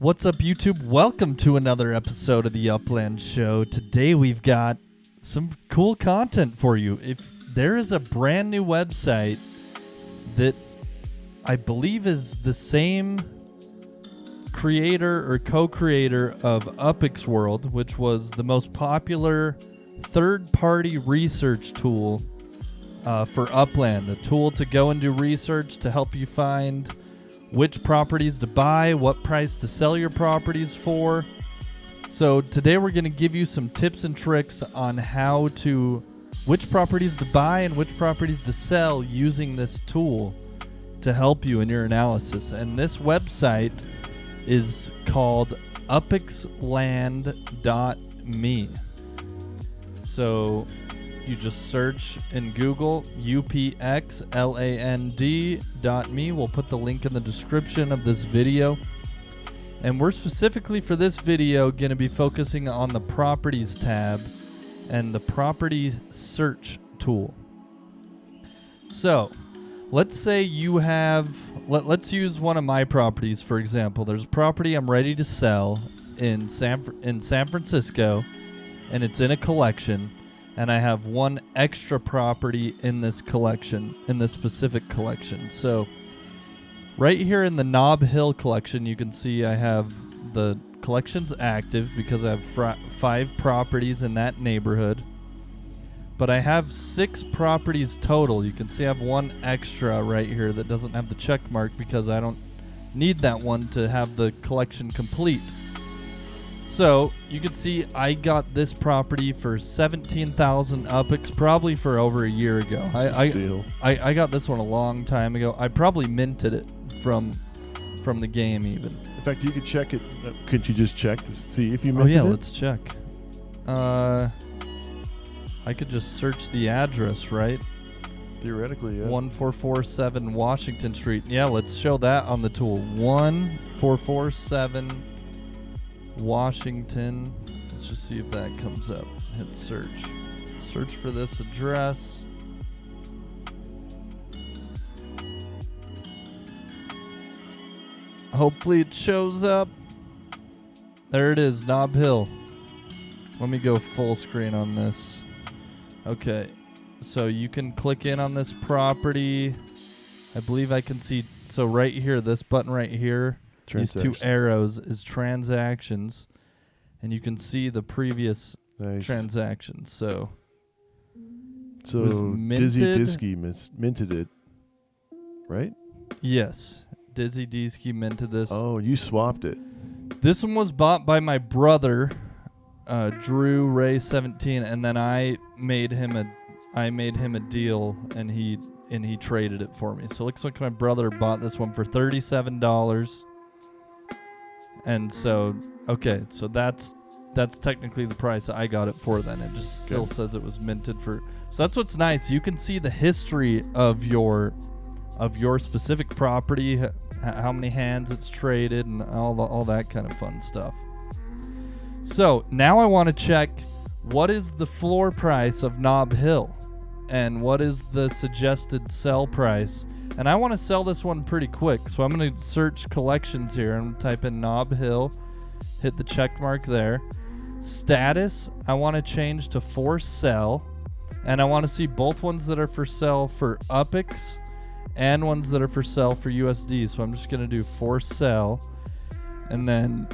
What's up, YouTube? Welcome to another episode of the Upland Show. Today we've got some cool content for you. If there is a brand new website that I believe is the same creator or co-creator of upx.world, which was the most popular third-party research tool for Upland, a tool to go and do research to help you find which properties to buy, what price to sell your properties for. So today we're going to give you some tips and tricks on which properties to buy and which properties to sell using this tool to help you in your analysis. And this website is called upxland.me. So you just search in Google upxland.me. We'll put the link in the description of this video. And we're specifically for this video going to be focusing on the properties tab and the property search tool. So let's say you have, let's use one of my properties for example. There's a property I'm ready to sell in San Francisco, and it's in a collection. And I have one extra property in this collection, in this specific collection. So right here in the Nob Hill collection, you can see I have the collections active because I have 5 properties in that neighborhood. But I have 6 properties total. You can see I have one extra right here that doesn't have the check mark because I don't need that one to have the collection complete. So you can see I got this property for 17,000 upx, probably for over a year ago. I got this one a long time ago. I probably minted it from the game even. In fact, you could check it. Could you just check to see if you minted it? Oh yeah, let's check. I could just search the address, right? Theoretically, yeah. 1447 Washington Street. Yeah, let's show that on the tool. 1447 Washington. Let's just see if that comes up. Hit search. Search for this address. Hopefully it shows up. There it is, Nob Hill. Let me go full screen on this. Okay, so you can click in on this property. I believe I can see, so right here, this button right here, these 2 arrows is transactions, and you can see the previous transactions. So Dizzy Disky minted it, right? Yes, Dizzy Disky minted this. Oh, you swapped it. This one was bought by my brother, Drew Ray 17, and then I made him a deal, and he traded it for me. So it looks like my brother bought this one for $37. And so, okay, so that's technically the price I got it for then. It just still says it was minted for. So that's what's nice. You can see the history of your specific property, how many hands it's traded, and all that kind of fun stuff. So now I want to check what is the floor price of Nob Hill and what is the suggested sell price. And I want to sell this one pretty quick, so I'm going to search collections here and type in Nob Hill, hit the check mark there. Status, I want to change to for sell, and I want to see both ones that are for sell for upx and ones that are for sell for USD. So I'm just going to do for sell, and then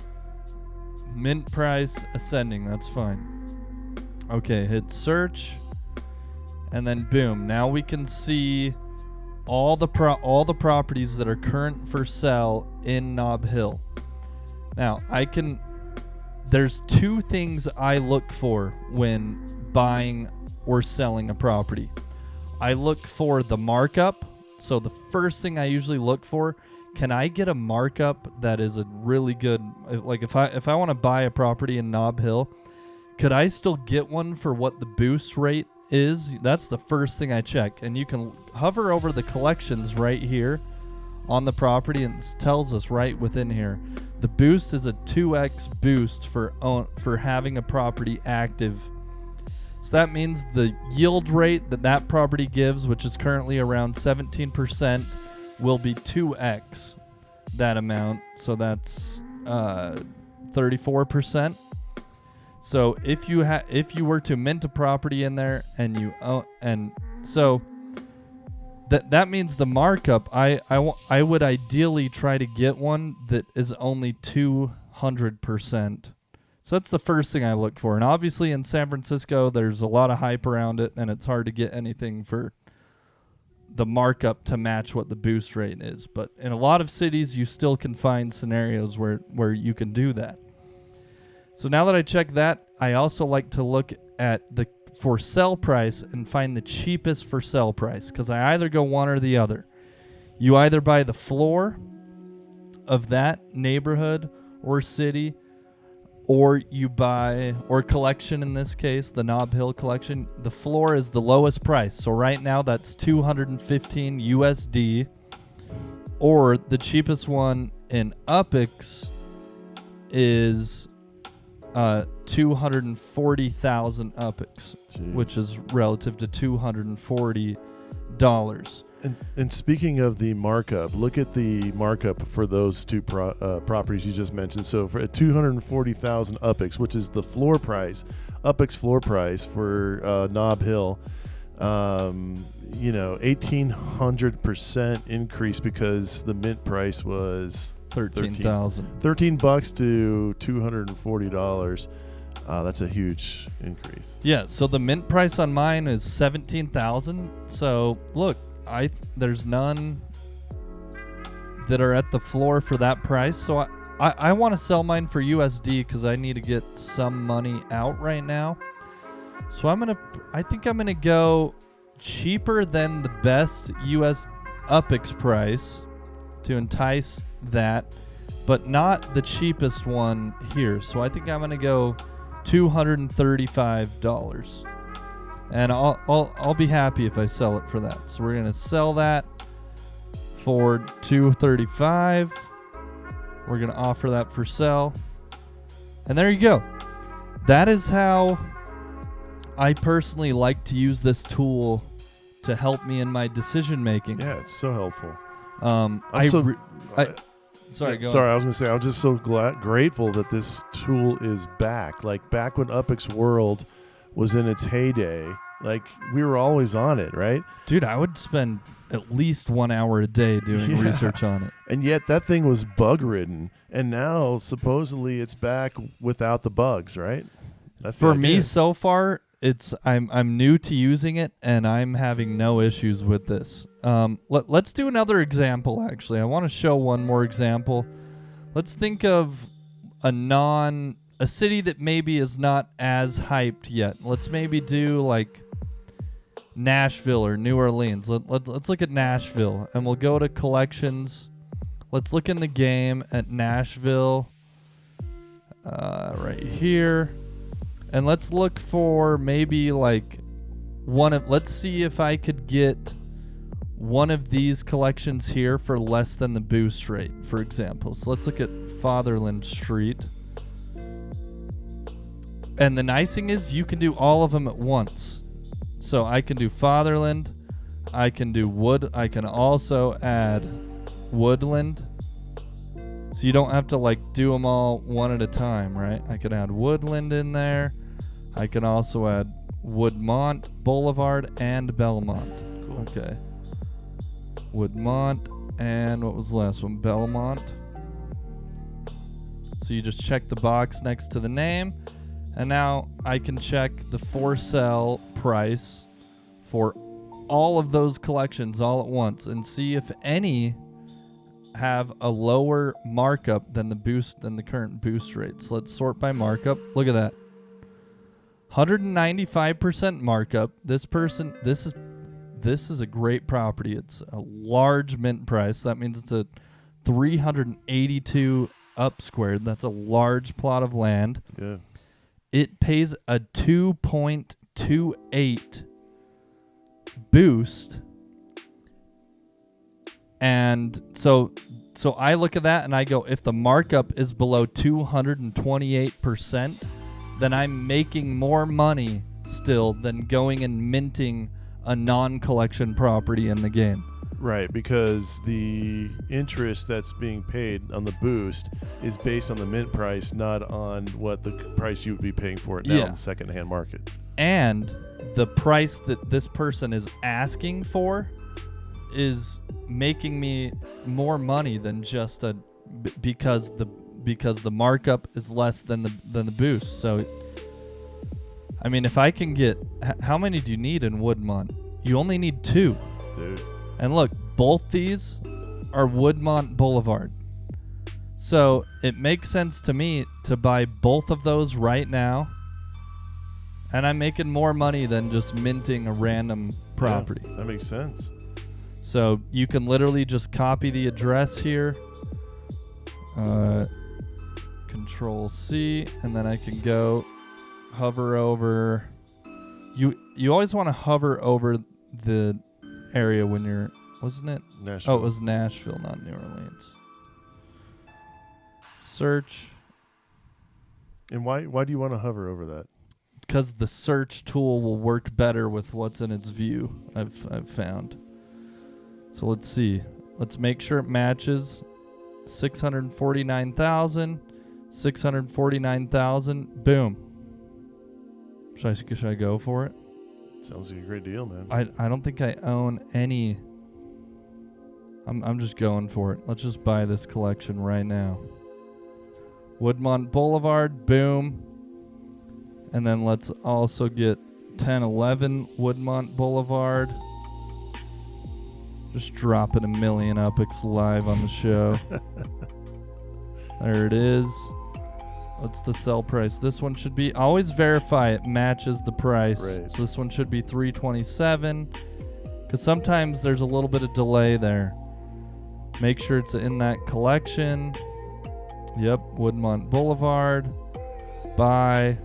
mint price ascending. That's fine. Okay, hit search, and then boom. Now we can see all the properties that are current for sale in Nob Hill. Now there's 2 things I look for when buying or selling a property. I look for the markup. So the first thing I usually look for, can I get a markup that is a really good, like if I want to buy a property in Nob Hill, could I still get one for what the boost rate is? That's the first thing I check. And you can hover over the collections right here on the property, and it tells us right within here the boost is a 2x boost for having a property active. So that means the yield rate that property gives, which is currently around 17%, will be 2x that amount. So that's 34%. So if you were to mint a property in there and you own, and so that means the markup, I would ideally try to get one that is only 200%. So that's the first thing I look for. And obviously in San Francisco, there's a lot of hype around it, and it's hard to get anything for the markup to match what the boost rate is. But in a lot of cities, you still can find scenarios where you can do that. So now that I check that, I also like to look at the for sale price and find the cheapest for sale price, because I either go one or the other. You either buy the floor of that neighborhood or city, or you buy, or collection in this case, the Nob Hill collection. The floor is the lowest price. So right now that's 215 USD, or the cheapest one in Upx is 240,000 Upx, which is relative to $240. And speaking of the markup, look at the markup for those two properties you just mentioned. So for 240,000 Upx, which is the floor price, Upx floor price for Nob Hill, 1,800% increase because the mint price was $13,000. $13 to $240. That's a huge increase. Yeah, so the mint price on mine is $17,000. So look, there's none that are at the floor for that price. So I want to sell mine for USD because I need to get some money out right now. So I think I'm gonna go cheaper than the best US Upx price to entice that, but not the cheapest one here. So I think I'm gonna go $235, and I'll be happy if I sell it for that. So we're gonna sell that for $235. We're gonna offer that for sale, and there you go. That is how I personally like to use this tool to help me in my decision making. Yeah, it's so helpful. Sorry, go Sorry, on. I was going to say, I'm just so grateful that this tool is back. Like back when upx.world was in its heyday, like we were always on it, right? Dude, I would spend at least 1 hour a day doing research on it. And yet that thing was bug ridden, and now supposedly it's back without the bugs, right? That's for me so far. I'm new to using it, and I'm having no issues with this. Let's do another example. Actually, I want to show one more example. Let's think of a city that maybe is not as hyped yet. Let's maybe do like Nashville or New Orleans. Let's look at Nashville, and we'll go to collections. Let's look in the game at Nashville right here. And let's look for maybe like let's see if I could get one of these collections here for less than the boost rate, for example. So let's look at Fatherland Street. And the nice thing is you can do all of them at once. So I can do Fatherland, I can do I can also add Woodland. So you don't have to like do them all one at a time, right? I could add Woodland in there. I can also add Woodmont, Boulevard, and Belmont. Cool. Okay. Woodmont, and what was the last one? Belmont. So you just check the box next to the name, and now I can check the for sale price for all of those collections all at once and see if any have a lower markup than the current boost rate. So let's sort by markup. Look at that. 195% markup. This is a great property. It's a large mint price. That means it's a 382 up squared. That's a large plot of land. Yeah. It pays a 2.28 boost. And so I look at that and I go, if the markup is below 228%, then I'm making more money still than going and minting a non-collection property in the game. Right, because the interest that's being paid on the boost is based on the mint price, not on what the price you would be paying for it now in the secondhand market. And the price that this person is asking for is making me more money than just because the markup is less than the boost. So, I mean, if I can get, how many do you need in Woodmont? You only need 2. Dude. And look, both these are Woodmont Boulevard. So it makes sense to me to buy both of those right now. And I'm making more money than just minting a random property. Yeah, that makes sense. So you can literally just copy the address here. Control C, and then I can go hover over. You always want to hover over the area when you're, wasn't it? Nashville. Oh, it was Nashville, not New Orleans. Search. And why do you want to hover over that? Because the search tool will work better with what's in its view, I've found. So let's see. Let's make sure it matches 649,000, 649,000. Boom. Should I go for it? Sounds like a great deal, man. I don't think I own any. I'm just going for it. Let's just buy this collection right now. Woodmont Boulevard, boom. And then let's also get 1011 Woodmont Boulevard. Just dropping a million upx live on the show. There it is. What's the sell price? This one should be, always verify it matches the price. Right. So this one should be 327. Because sometimes there's a little bit of delay there. Make sure it's in that collection. Yep, Woodmont Boulevard. Buy.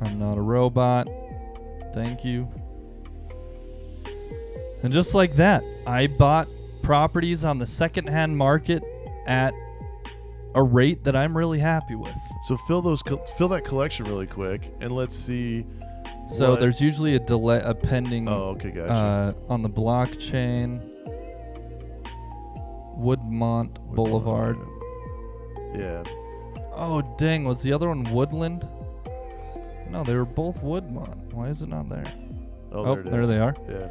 I'm not a robot. Thank you. And just like that, I bought properties on the secondhand market at a rate that I'm really happy with. So fill that collection really quick, and let's see. So there's usually a delay, a pending. Oh, okay, gotcha. On the blockchain. Woodmont Boulevard. Yeah. Oh dang! Was the other one Woodland? No, they were both Woodmont. Why is it not there? Oh, there they are. Yeah.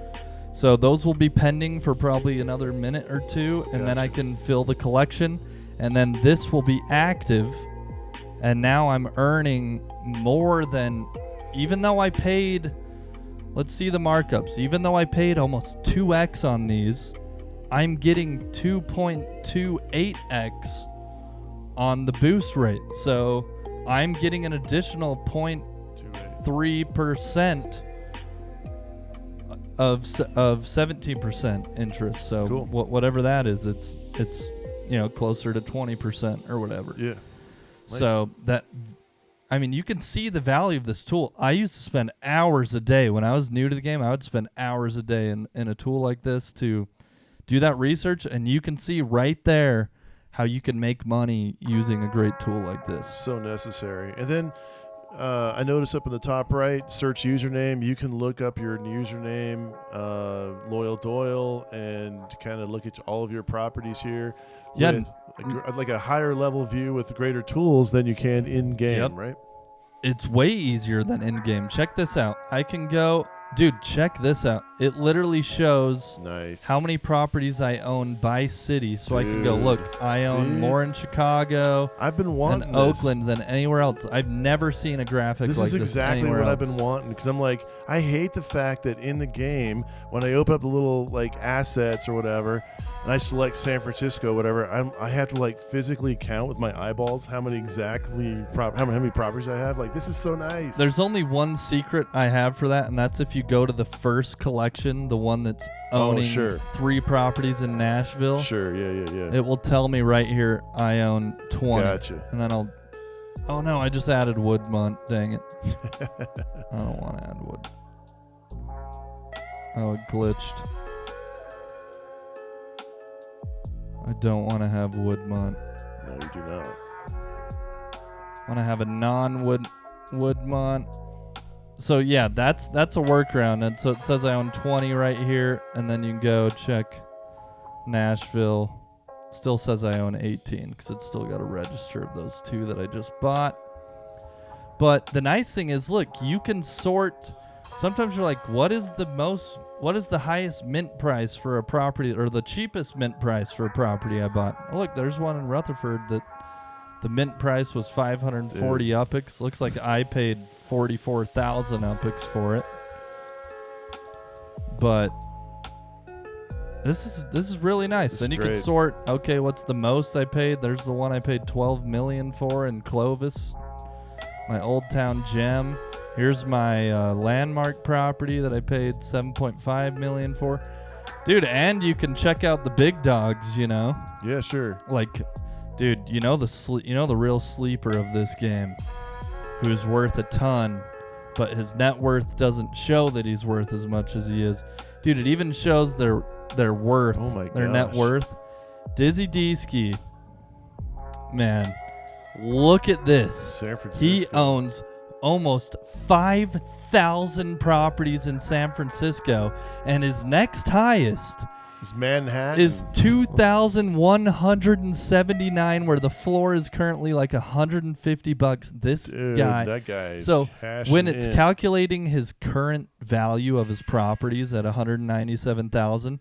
So those will be pending for probably another minute or two, and then I can fill the collection, and then this will be active, and now I'm earning more than, even though I paid, let's see the markups, even though I paid almost 2x on these, I'm getting 2.28x on the boost rate. So I'm getting an additional 0.3% of 17% interest. So cool. Whatever that is, it's closer to 20% or whatever. Yeah. Nice. So that, I mean, you can see the value of this tool. I used to spend hours a day when I was new to the game. I would spend hours a day in a tool like this to do that research, and you can see right there how you can make money using a great tool like this. So necessary. And then I noticed up in the top right, search username. You can look up your username, Loyal Doyle, and kind of look at all of your properties here. Yeah. With like a higher level view with greater tools than you can in game, Yep. right? It's way easier than in game. Check this out. I can go, dude, check this out. It literally shows Nice. how many properties I own by city. So I can go, look, I own more in Chicago I've been wanting and Oakland than anywhere else. I've never seen a graphic This like is this exactly anywhere what else. I've been wanting, because I'm like, I hate the fact that in the game, when I open up the little like assets or whatever, and I select San Francisco, whatever, I have to like physically count with my eyeballs how many how many properties I have. Like, this is so nice. There's only one secret I have for that, and that's if you go to the first collection, the one that's owning 3 properties in Nashville. Sure, yeah. It will tell me right here I own 20. Gotcha. And then I'll... Oh, no, I just added Woodmont. Dang it. I don't want to add Wood. Oh, it glitched. I don't want to have Woodmont. No, you do not. I want to have a non-Woodmont. So yeah, that's a workaround. And so it says I own 20 right here, and then you can go check Nashville. Still says I own 18 because it's still got a register of those 2 that I just bought. But the nice thing is, look, you can sort. Sometimes you're like, what is the highest mint price for a property, or the cheapest mint price for a property I bought? Oh, look, there's one in Rutherford that the mint price was 540 UPX. Looks like I paid 44,000 UPX for it. But this is really nice. Then you can sort, okay, what's the most I paid? There's the one I paid $12 million for in Clovis, my Old Town gem. Here's my landmark property that I paid $7.5 million for. Dude, and you can check out the big dogs, you know? Yeah, sure. Like, dude, you know the real sleeper of this game, who's worth a ton, but his net worth doesn't show that he's worth as much as he is. Dude, it even shows their worth, their net worth. Dizzy D-Ski. Man, look at this. San Francisco. He owns almost 5,000 properties in San Francisco, and his next highest is Manhattan. Is 2,179, where the floor is currently like $150. This guy. That guy is so when it's in. calculating his current value of his properties at 197,000,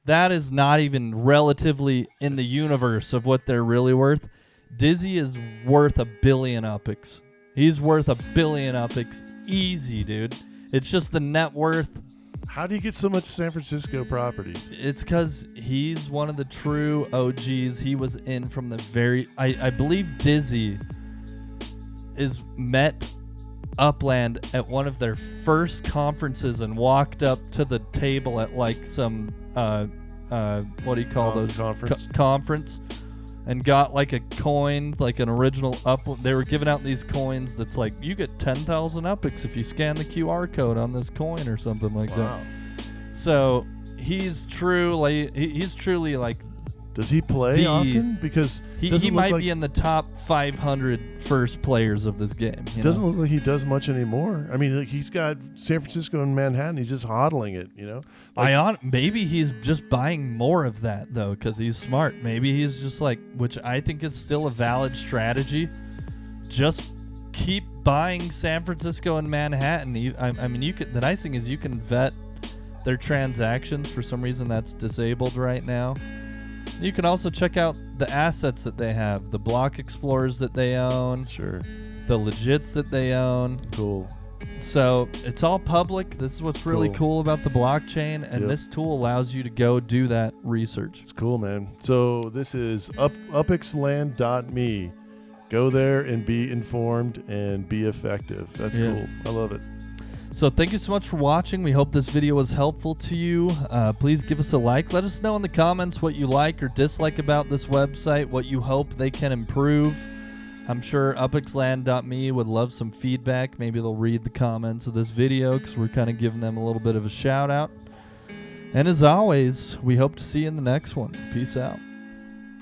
that is not even relatively in the universe of what they're really worth. Dizzy is worth $1 billion UPX. He's worth $1 billion UPX. Easy, dude. It's just the net worth. How do you get so much San Francisco properties? It's because he's one of the true OGs. He was in from the very... I believe Dizzy met Upland at one of their first conferences and walked up to the table at like some... what do you call those? Conference. And got like a coin, like an original Upland. They were giving out these coins that's like, you get 10,000 UPX if you scan the QR code on this coin or something like that. So he's true. Like he's truly like. Does he play often? Because he might be in the top 500 first players of this game. Doesn't look like he does much anymore. I mean, he's got San Francisco and Manhattan. He's just hodling it, you know? Maybe he's just buying more of that, though, because he's smart. Maybe he's just like, which I think is still a valid strategy. Just keep buying San Francisco and Manhattan. I mean, you can. The nice thing is you can vet their transactions. For some reason, that's disabled right now. You can also check out the assets that they have, the block explorers that they own, the legits that they own. Cool. So it's all public. This is what's really cool about the blockchain, and this tool allows you to go do that research. It's cool, man. So this is upxland.me. Go there and be informed and be effective. That's cool. I love it. So thank you so much for watching. We hope this video was helpful to you. Please give us a like. Let us know in the comments what you like or dislike about this website, what you hope they can improve. I'm sure upxland.me would love some feedback. Maybe they'll read the comments of this video because we're kind of giving them a little bit of a shout out. And as always, we hope to see you in the next one. Peace out.